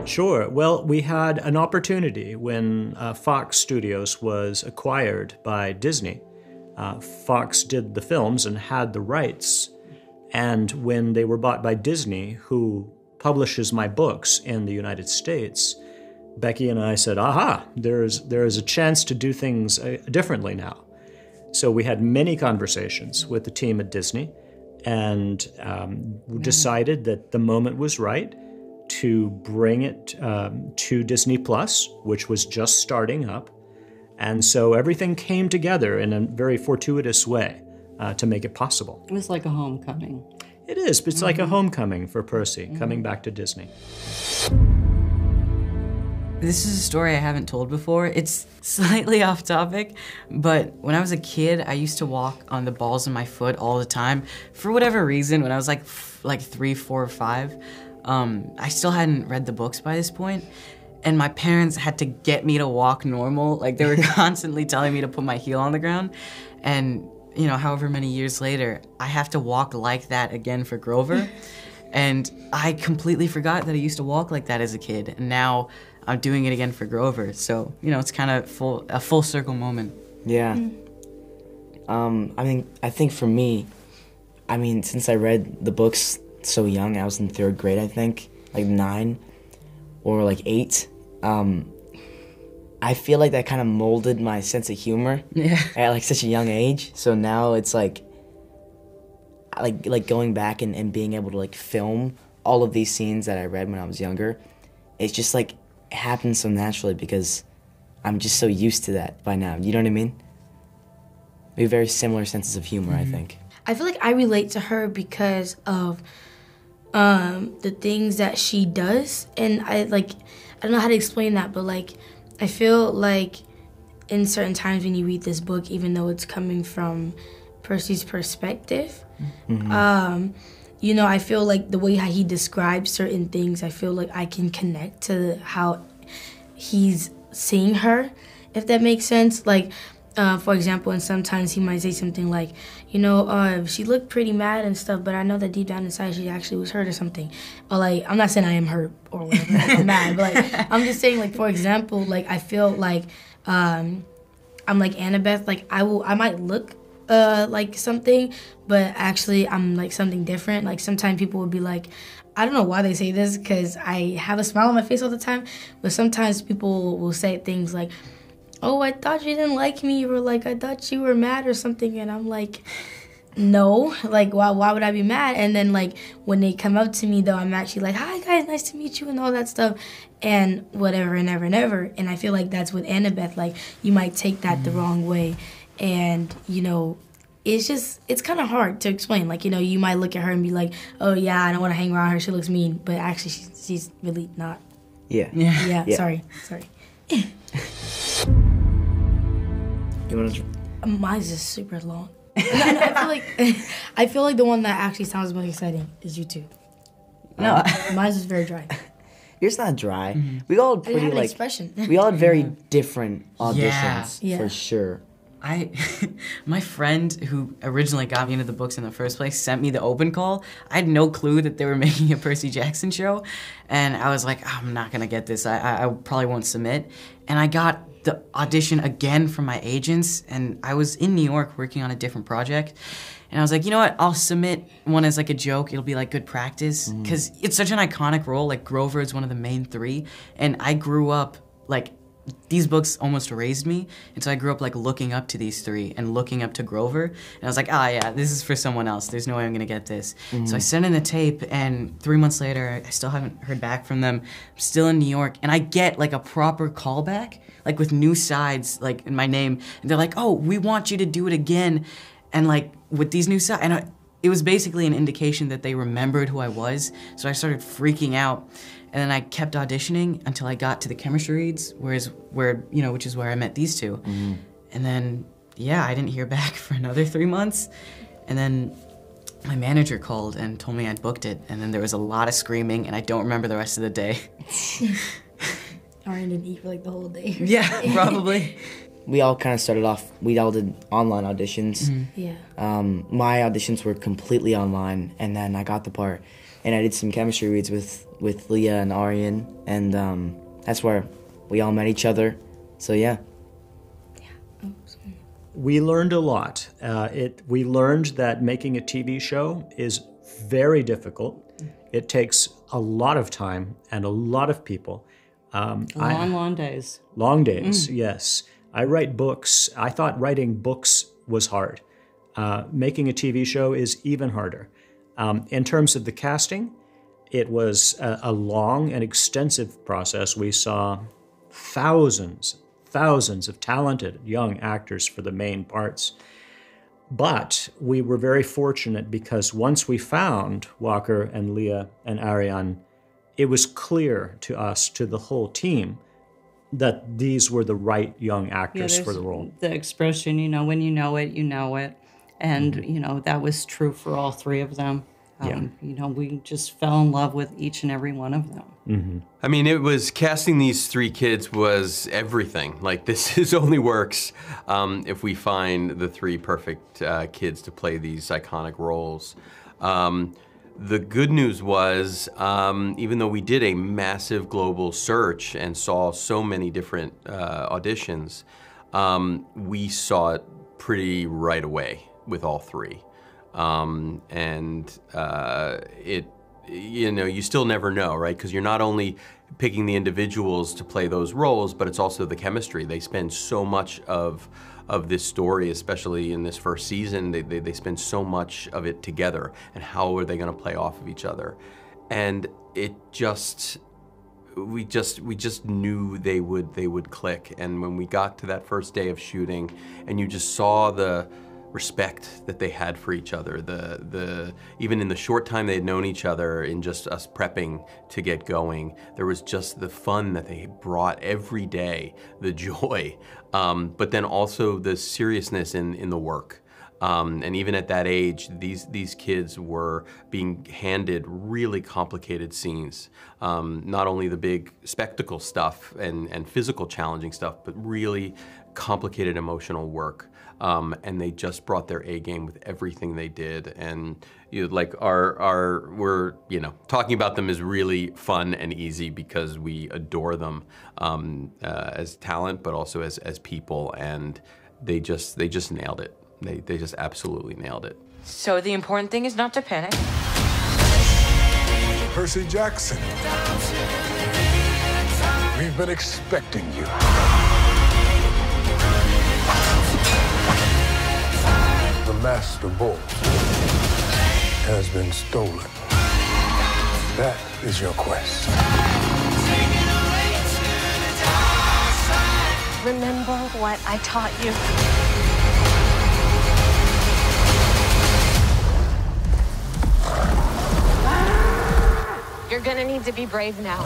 Sure. Well, we had an opportunity when Fox Studios was acquired by Disney. Fox did the films and had the rights. And when they were bought by Disney, who publishes my books in the United States, Becky and I said, aha, there is a chance to do things differently now. So we had many conversations with the team at Disney and decided that the moment was right to bring it to Disney Plus, which was just starting up. And so everything came together in a very fortuitous way to make it possible. It was like a homecoming. It is. It's like a homecoming for Percy, coming back to Disney. This is a story I haven't told before. It's slightly off topic, but when I was a kid, I used to walk on the balls of my foot all the time. For whatever reason, when I was like 3, 4, or 5, I still hadn't read the books by this point, and my parents had to get me to walk normal. Like, they were constantly telling me to put my heel on the ground, and you know, however many years later, I have to walk like that again for Grover. And I completely forgot that I used to walk like that as a kid, and now I'm doing it again for Grover. So, you know, it's kind of a full circle moment. Yeah. I think for me, since I read the books so young, I was in 3rd grade, I think, like 9 or like 8. I feel like that kind of molded my sense of humor at like such a young age. So now it's like going back and being able to like film all of these scenes that I read when I was younger. It's just like it happens so naturally because I'm just so used to that by now. You know what I mean? We have very similar senses of humor, I think. I feel like I relate to her because of the things that she does, and I don't know how to explain that, but like I feel like in certain times when you read this book, even though it's coming from Percy's perspective, you know, I feel like the way how he describes certain things, I feel like I can connect to how he's seeing her, if that makes sense. Like, for example, and sometimes he might say something like, you know, she looked pretty mad and stuff, but I know that deep down inside she actually was hurt or something. Or like, I'm not saying I am hurt or whatever, like, I'm mad, but like, I'm just saying, like, for example, like, I feel like I'm like Annabeth, like, I might look like something, but actually I'm like something different. Like, sometimes people would be like, I don't know why they say this, because I have a smile on my face all the time, but sometimes people will say things like, oh, I thought you didn't like me, or like, I thought you were mad or something, and I'm like, no, like, why would I be mad? And then, like, when they come up to me, though, I'm actually like, hi, guys, nice to meet you, and all that stuff, and whatever, and ever, and I feel like that's with Annabeth, like, you might take that the wrong way, and, you know, it's kind of hard to explain. Like, you know, you might look at her and be like, oh, yeah, I don't want to hang around her, she looks mean, but actually, she's really not. Yeah. Sorry. You want to? Mine's just super long. I feel like the one that actually sounds most exciting is you two. No, mine's is very dry. Yours not dry. We all had I didn't pretty have an like. expression. We all had very different auditions Yeah. for sure. My friend who originally got me into the books in the first place sent me the open call. I had no clue that they were making a Percy Jackson show, and I was like, I'm not gonna get this. I probably won't submit. And I got the audition again from my agents, and I was in New York working on a different project, and I was like, you know what, I'll submit one as like a joke. It'll be like good practice, because it's such an iconic role. Like, Grover is one of the main 3, and I grew up like, these books almost raised me, and so I grew up like looking up to these 3 and looking up to Grover, and I was like, yeah, this is for someone else. There's no way I'm gonna get this. So I sent in the tape, and 3 months later, I still haven't heard back from them. I'm still in New York, and I get like a proper callback, like with new sides, like in my name, and they're like, oh, we want you to do it again, and like with these new sides, and it was basically an indication that they remembered who I was, so I started freaking out. And then I kept auditioning until I got to the chemistry reads, which is where I met these 2. And then, I didn't hear back for another 3 months. And then my manager called and told me I'd booked it. And then there was a lot of screaming, and I don't remember the rest of the day. Aryan didn't eat for like the whole day. Yeah, probably. We all kind of started off, we all did online auditions. Yeah. My auditions were completely online, and then I got the part and I did some chemistry reads with Leah and Aryan, and that's where we all met each other. So yeah. We learned a lot. We learned that making a TV show is very difficult. It takes a lot of time and a lot of people. Long days. Long days, yes. I write books. I thought writing books was hard. Making a TV show is even harder. In terms of the casting, it was a long and extensive process. We saw thousands of talented young actors for the main parts. But we were very fortunate because once we found Walker and Leah and Aryan, it was clear to us, to the whole team, that these were the right young actors for the role. The expression, when you know it, you know it. And, that was true for all three of them. We just fell in love with each and every one of them. Mm-hmm. I mean, it was casting these three kids was everything. Like, this only works if we find the three perfect kids to play these iconic roles. The good news was, even though we did a massive global search and saw so many different auditions, we saw it pretty right away with all three. You still never know, right? Because you're not only picking the individuals to play those roles, but it's also the chemistry. They spend so much of this story, especially in this first season, they spend so much of it together, and how are they gonna play off of each other? And we just knew they would click. And when we got to that first day of shooting, and you just saw the respect that they had for each other, even in the short time they had known each other, in just us prepping to get going, there was just the fun that they brought every day, the joy, but then also the seriousness in the work. And even at that age, these kids were being handed really complicated scenes. Not only the big spectacle stuff and physical challenging stuff, but really complicated emotional work. And they just brought their A game with everything they did. And we're talking about them is really fun and easy because we adore them as talent, but also as people. And they just nailed it. They just absolutely nailed it. So the important thing is not to panic. Percy Jackson, we've been expecting you. The Master Bolt has been stolen. That is your quest. Remember what I taught you. You're gonna need to be brave now.